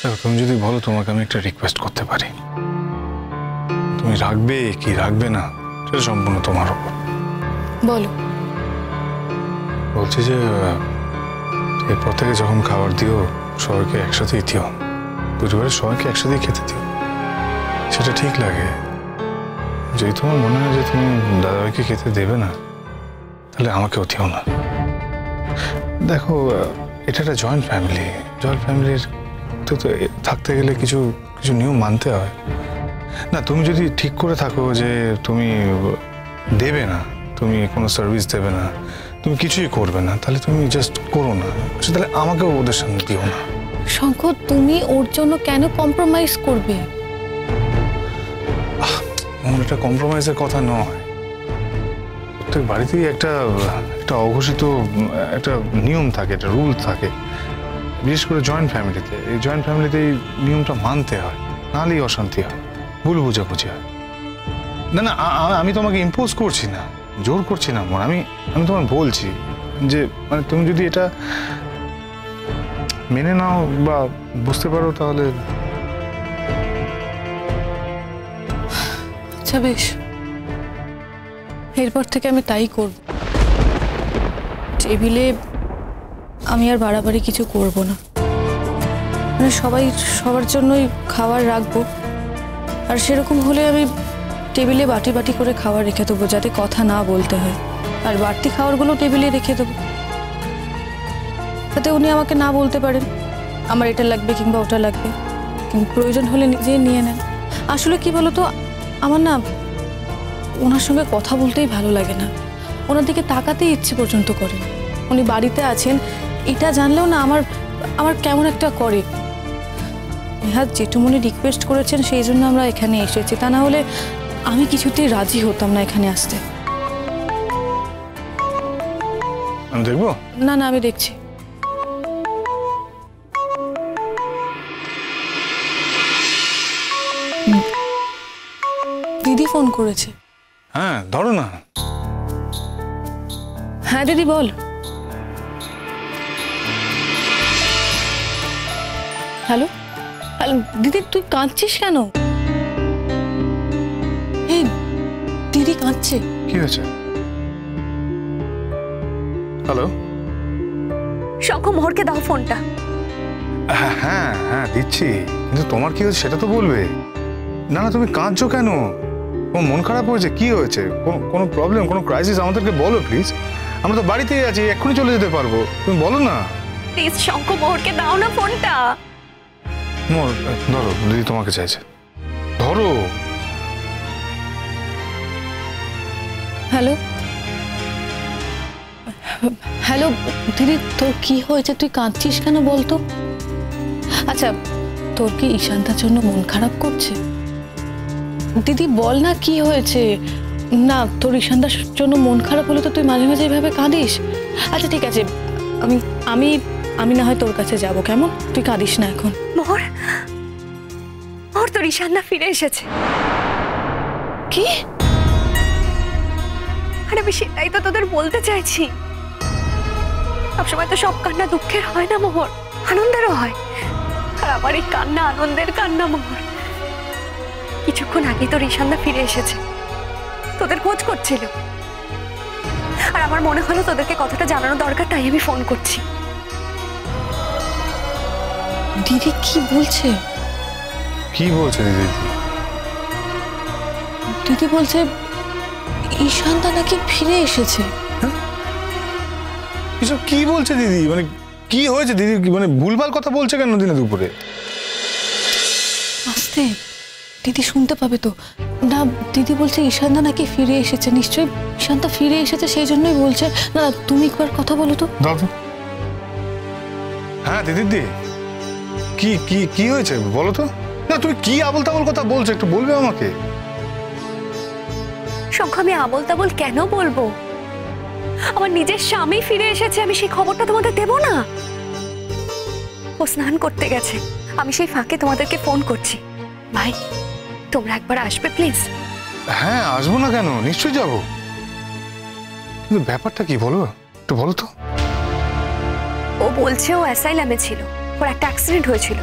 দেখো, তুমি যদি বলো তোমাকে আমি একটা রিকোয়েস্ট করতে পারি, তুমি রাখবে কি রাখবে না সেটা সম্পূর্ণ তোমার উপর। বলো। বলছি যে এরপর থেকে যখন খাবার দিও সবাইকে একসাথেই দিও, পরিবারের সবাইকে একসাথেই খেতে দিও। সেটা ঠিক লাগে। যদি তোমার মনে হয় যে তুমি দাদাভাইকে খেতে দেবে না, তাহলে আমাকেও দিও না। দেখো, এটা একটা জয়েন্ট ফ্যামিলি। জয়েন্ট ফ্যামিলির তো থাকতে গেলে কিছু কিছু নিয়ম মানতে হয় না। তুমি যদি ঠিক করে থাকো যে তুমি দেবে না, তুমি কোনো সার্ভিস দেবে না, তুমি কিছুই করবে না, তাহলে তুমি জাস্ট করো না। তাহলে আমাকেও ওদের সামনে দিও না। শঙ্কর, তুমি ওর জন্য কেন কম্প্রোমাইজ করবে? এটা কম্প্রোমাইজের কথা নয়। প্রত্যেক বাড়িতেই একটা অঘোষিত একটা নিয়ম থাকে, একটা রুল থাকে, বিশেষ করে জয়েন্ট ফ্যামিলিতে। এই জয়েন্ট ফ্যামিলিতে এই নিয়মটা মানতে হয়, নাহলেই অশান্তি হয়, ভুল বোঝাবুঝি হয়। না না, আমি তোমাকে ইম্পোজ করছি না, জোর করছি না। আমি তোমার বলছি যে মানে তুমি যদি এটা মেনে নাও বা বুঝতে পারো তাহলে। আচ্ছা বেশ, এরপর থেকে আমি তাই করব। টেবিলে আমি আর বাড়াবাড়ি কিছু করব না। মানে সবার জন্যই খাবার রাখবো, আর সেরকম হলে আমি টেবিলে বাটি বাটি করে খাবার রেখে দেবো, যাতে কথা না বলতে হয়। আর বাড়তি খাবারগুলো টেবিলে রেখে দেবো, যাতে উনি আমাকে না বলতে পারেন আমার এটা লাগবে কিংবা ওটা লাগবে, কিন্তু প্রয়োজন হলে নিজেই নিয়ে নেন। আসলে কি বলতো, আমার না ওনার সঙ্গে কথা বলতেই ভালো লাগে না, ওনার দিকে তাকাতেই ইচ্ছে পর্যন্ত করে। উনি বাড়িতে আছেন এটা জানলেও না আমার কেমন একটা করে। নেহাত জেঠুমনি রিকোয়েস্ট করেছেন, সেই জন্য আমরা এখানে এসেছি, তা না হলে আমি কিছুতেই রাজি হতাম না এখানে আসতে। আমি দেখবো? না না, আমি দেখছি। দিদি ফোন করেছে। হ্যাঁ, ধরো না। হ্যাঁ দিদি, বল। হ্যালো হ্যালো দিদি, তুই কাঁদছিস কেন? এই দিদি কাঁদছে। কি হয়েছে? হ্যালো। শঙ্খ, মোহরকে দাও ফোনটা। হ্যাঁ হ্যাঁ দিচ্ছি, কিন্তু তোমার কি হয়েছে সেটা তো বলবে। না না, তুমি কাঁদছো কেন? ও মন খারাপ হয়েছে? কি হয়েছে? কোনো প্রবলেম, কোনো ক্রাইসিস আমাদেরকে বলো প্লিজ। আমরা তো বাড়িতেই আছি, এক্ষুনি চলে যেতে পারবো। তুমি বলো না প্লিজ শঙ্খ, মোহরকে দাও না ফোনটা। মোর, ধরো, দিদি তোমাকে চাইছে, ধরো। হ্যালো হ্যালো দিদি, তোর কি হয়েছে? তুই কাঁদছিস কেন বলতো? আচ্ছা, তোর কি ঈশান্তার জন্য মন খারাপ করছে? দিদি বল না কি হয়েছে। না, তোর ঈশান্তার জন্য মন খারাপ হলে তো তুই মাঝে মাঝে এভাবে কাঁদিস। আচ্ছা ঠিক আছে, আমি আমি আমি না হয় তোর কাছে যাব, কেমন? তুই কাঁদিস না এখন। মোহর, তোর ঈশান্তা ফিরে এসেছে। কি? আর আমি সেটাই তো তোদের বলতে চাইছি। সবসময় তো সব কান্না দুঃখের হয় না মোহর, আনন্দেরও হয়। আর আমার এই কান্না আনন্দের কান্না মোহর। কিছুক্ষণ আগে তোর ঈশান্তা ফিরে এসেছে, তোদের খোঁজ করছিল। আর আমার মনে হলো তোদেরকে কথাটা জানানো দরকার, তাই আমি ফোন করছি। দিদি কি বলছে? কি বলছে দিদি? দিদি বলছে ঈশান্তা নাকি ফিরে এসেছে। এসব কি বলছে দিদি? মানে কি হয়েছে দিদি? মানে ভুলভাল কথা বলছে কেন দিনে দুপুরে? আস্তে, দিদি শুনতে পাবে তো। না, দিদি বলছে ঈশান্তা নাকি ফিরে এসেছে। নিশ্চয়ই ঈশান্তা ফিরে এসেছে, সেই জন্যই বলছে। না, তুমি একবার কথা বলো তো। দাদু। হ্যাঁ দিদি, কি কি কি হয়েছে বলো তো। না, তুমি কি আবল তাবল কথা বলছো, একটু বলবে আমাকে? শঙ্খ, আমি আবল তাবল কেন বলবো? আমার নিজের স্বামী ফিরে এসেছে, আমি সেই খবরটা তোমাদের দেবো না? ও স্নান করতে গেছে, আমি সেই ফাঁকে তোমাদেরকে ফোন করছি। ভাই, তোমরা একবার আসবে প্লিজ? হ্যাঁ, আসবো না কেন, নিশ্চয়ই যাবো। কিন্তু ব্যাপারটা কি বলো, একটু বলো তো। ও বলছে ও অ্যাসাইলামে ছিল, ওর একটা অ্যাক্সিডেন্ট হয়েছিল।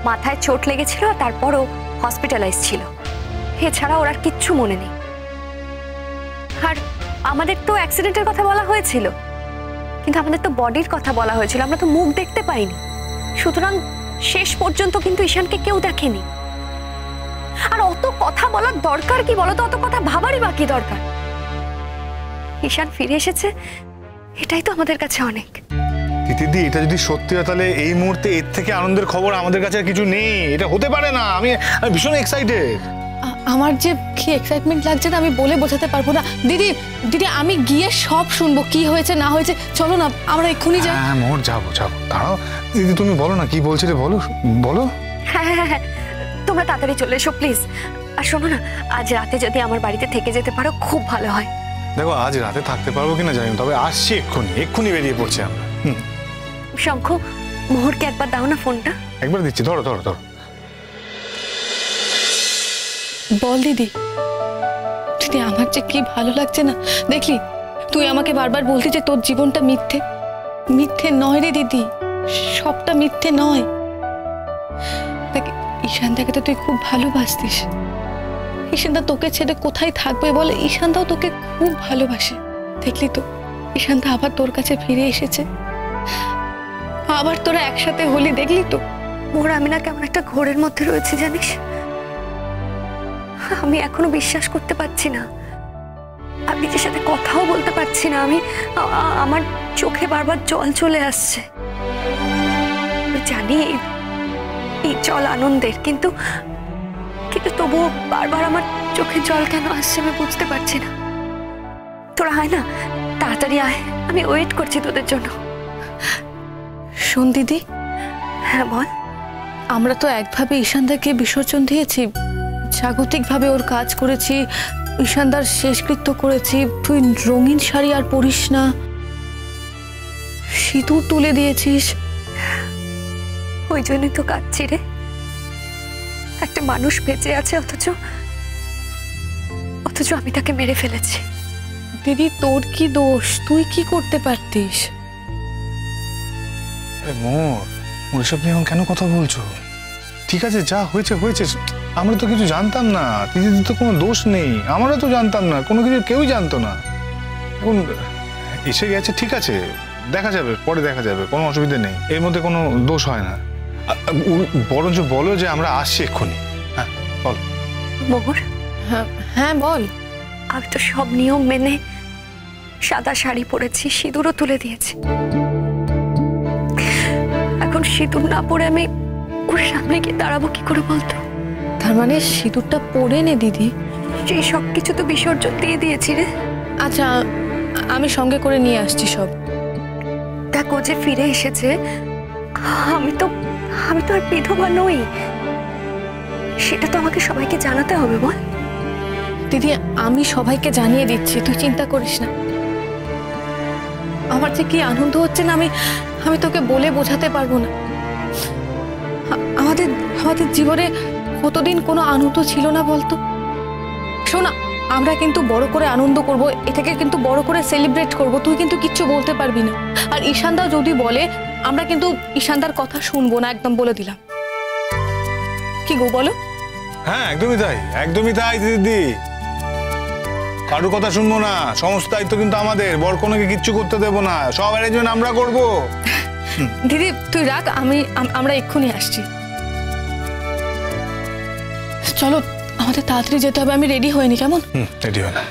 মাথায় চোট লেগেছিল, তারপরও হসপিটালাইজ ছিল। এছাড়া ওর আর কিচ্ছু মনে নেই। আর আমাদের তো অ্যাক্সিডেন্টের কথা বলা হয়েছিল, কিন্তু আমাদের তো বডির কথা বলা হয়েছিল, আমরা তো মুখ দেখতে পাইনি। সুতরাং শেষ পর্যন্ত কিন্তু ঈশানকে কেউ দেখেনি। আর অত কথা বলার দরকার কি বলতো? অত কথা ভাবারই বাকি দরকার? ঈশান ফিরে এসেছে, এটাই তো আমাদের কাছে অনেক। দিদি, এটা যদি সত্যি হয় তাহলে এই মুহূর্তে এর থেকে আনন্দের খবর আমাদের কাছে আর কিছু নেই। এটা হতে পারে না। আমি ভীষণ এক্সাইটেড। আমার যে কি এক্সাইটমেন্ট লাগছে না, আমি বলে বোঝাতে পারবো না। দিদি দিদি, আমি গিয়ে সব শুনবো, কি হয়েছে না হয়েছে। চলো না, আমরা এক্ষুনি যাই। হ্যাঁ মোর, যাবো যাবো। দাঁড়াও দিদি, তুমি বলো না কি বলছিলে, বলো বলো। হ্যাঁ হ্যাঁ হ্যাঁ, তোমরা তাড়াতাড়ি চলে এসো প্লিজ। আর শোনো না, আজ রাতে যদি আমার বাড়িতে থেকে যেতে পারো খুব ভালো হয়। দেখো আজ রাতে থাকতে পারবো কিনা জানি না, তবে আসছি এক্ষুনি বেরিয়ে পড়ছি আমরা। শঙ্খ, মোহরকে একবার দাও না ফোনটা। একবার দিচ্ছি, ধরো ধরো ধরো। বল দিদি। দিদি, আমার যে কি ভালো লাগছে না। দেখলি, তুই আমাকে বারবার বলতি যে তোর জীবনটা মিথ্যে। মিথ্যে নয় রে দিদি, সবটা মিথ্যে নয়। দেখ, ঈশানদাকে তো তুই খুব ভালোবাসতিস। ঈশানদা তোকে ছেড়ে কোথায় থাকবে বলে? ঈশানদাও তোকে খুব ভালোবাসে। দেখলি তো, ঈশানদা আবার তোর কাছে ফিরে এসেছে, আবার তোরা একসাথে হলি। দেখলি তো মোহর, আমি না কেমন একটা ঘোরের মধ্যে রয়েছে জানিস। আমি এখনো বিশ্বাস করতে পারছি না। আমি নিজের সাথে কথাও বলতে পারছি না। আমার চোখে বারবার জল চলে আসছে। আমি জানি এই জল আনন্দের, কিন্তু তবুও বারবার আমার চোখে জল কেন আসছে আমি বুঝতে পারছি না। তোরা আয় না, তাড়াতাড়ি আয়, আমি ওয়েট করছি তোদের জন্য। শোন দিদি। হ্যাঁ বল। আমরা তো একভাবে ঈশানদাকে বিসর্জন দিয়েছি, জাগতিকভাবে ওর কাজ করেছি, ঈশানদার শেষকৃত্য করেছি। তুই রঙিন শাড়ি আর পরিস না, সিঁদুর তুলে দিয়েছিস। ওই জন্যই তো কাঁদছি রে। একটা মানুষ বেঁচে আছে, অথচ আমি তাকে মেরে ফেলেছি। দিদি, তোর কি দোষ? তুই কি করতে পারতিস? মোর, ওইসব নিয়ে এখন কেন কথা বলছো? ঠিক আছে, যা হয়েছে হয়েছে। আমরা তো কিছু জানতাম না, দিদির তো কোনো দোষ নেই। আমরা তো জানতাম না, কোনো কিছু কেউই জানতো না। এখন এসে গেছে, ঠিক আছে, দেখা যাবে, পরে দেখা যাবে, কোনো অসুবিধা নেই। এর মধ্যে কোনো দোষ হয় না। বরঞ্চ বলো যে আমরা আসছি এক্ষুনি। হ্যাঁ বল। মোহর, হ্যাঁ বল। আমি তো সব নিয়ম মেনে সাদা শাড়ি পরেছি, সিঁদুরও তুলে দিয়েছি। এখন সিঁদুর না পরে আমি ওর সামনে গিয়ে দাঁড়াবো কি করে বলতো? তার মানে সিঁদুরটা পরে নে দিদি। সেই সব কিছু তো বিসর্জন দিয়ে দিয়েছি রে। আচ্ছা, আমি সঙ্গে করে নিয়ে আসছি সব। দেখো, যে ফিরে এসেছে, আমি তো আর বিধবা নই, সেটা তো আমাকে সবাইকে জানাতে হবে। বল দিদি, আমি সবাইকে জানিয়ে দিচ্ছি, তুই চিন্তা করিস না। আমার যে কি আনন্দ হচ্ছে না, আমি তোকে বলে বোঝাতে পারবো না। আমাদের জীবনে কতদিন কোনো আনন্দ ছিল না বলতো? শোনা, আমরা কিন্তু বড় করে আনন্দ করব, এটাকে কিন্তু বড় করে সেলিব্রেট করব। তুই কিন্তু কিচ্ছু বলতে পারবি না। আর ঈশানদা যদি বলে, আমরা কিন্তু ঈশানদার কথা শুনবো না, একদম বলে দিলাম। কি গো বলো? হ্যাঁ একদমই তাই, একদমই তাই দিদি। কারোর কথা শুনবো না, সমস্ত দায়িত্ব কিন্তু আমাদের। বরকনেকে কিচ্ছু করতে দেবো না, সব অ্যারেঞ্জমেন্ট আমরা করবো। দিদি তুই রাখ, আমরা এক্ষুনি আসছি। চলো, আমাদের তাড়াতাড়ি যেতে হবে। আমি রেডি হইনি, কেমন? রেডি হয় না।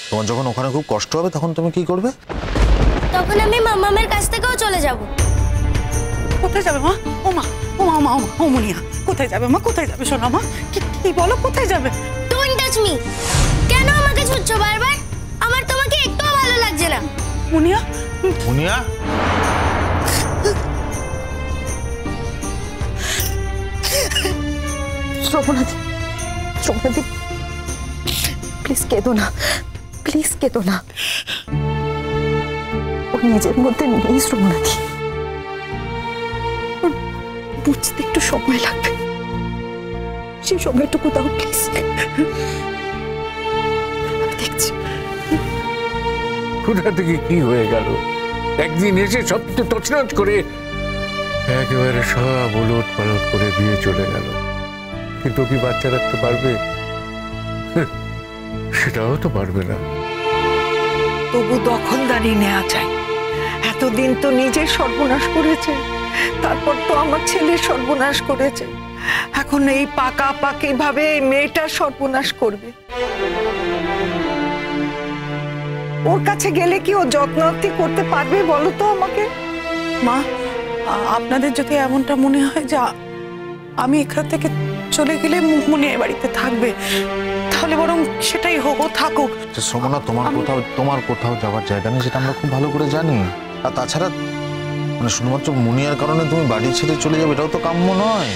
তোমার যখন ওখানে খুব কষ্ট হবে তখন তুমি কি করবে? তখন আমি মামামের কাছ থেকেও চলে যাব। কোথায় যাবে মা? ও মা, ও মা, ও মুনিয়া, কোথায় যাবে মা? কোথায় যাবে সোনা মা? কি বলো, কোথায় যাবে? Don't touch me. কেন আমাকে ছুঁচ্ছো বারবার? আমার তোমাকে একটুও ভালো লাগছে না। মুনিয়া, মুনিয়া, শ্রবণাদি, প্লিজ কেঁদো না, প্লিজ কেঁদো না। ও নিজের মধ্যে নেই শ্রবণাদি, বুঝতে একটু সময় লাগবে। সেই সময়টুকু দাও প্লিজ। দেখছি কোথা থেকে কি হয়ে গেল। একদিন এসে সব কিছু তছনছ করে একেবারে সব উলট পালট করে দিয়ে চলে গেল, কিন্তু কি বাচ্চা রাখতে পারবে? সেটাও তো পারবে না। তবু দখলদারি নেওয়া যায়। এতদিন তো নিজের সর্বনাশ করেছে, তারপর তো আমার ছেলের সর্বনাশ করেছে, এখন এই পাকাপাকি ভাবে এই মেয়েটার সর্বনাশ করবে। ওর কাছে গেলে কি ও যত্নার্থী করতে পারবে বলো তো আমাকে? মা, আপনাদের যদি এমনটা মনে হয় যে আমি এখান থেকে চলে গেলে মুনমুনি এ বাড়িতে থাকবে, তাহলে বরং সেটাই হোক, ও থাকুক। সোমনা, তোমার কোথাও যাওয়ার জায়গা নেই, সেটা আমরা খুব ভালো করে জানি। আর তাছাড়া মানে শুধুমাত্র মুনিয়ার কারণে তুমি বাড়ি ছেড়ে চলে যাবে, এটাও তো কাম্য নয়।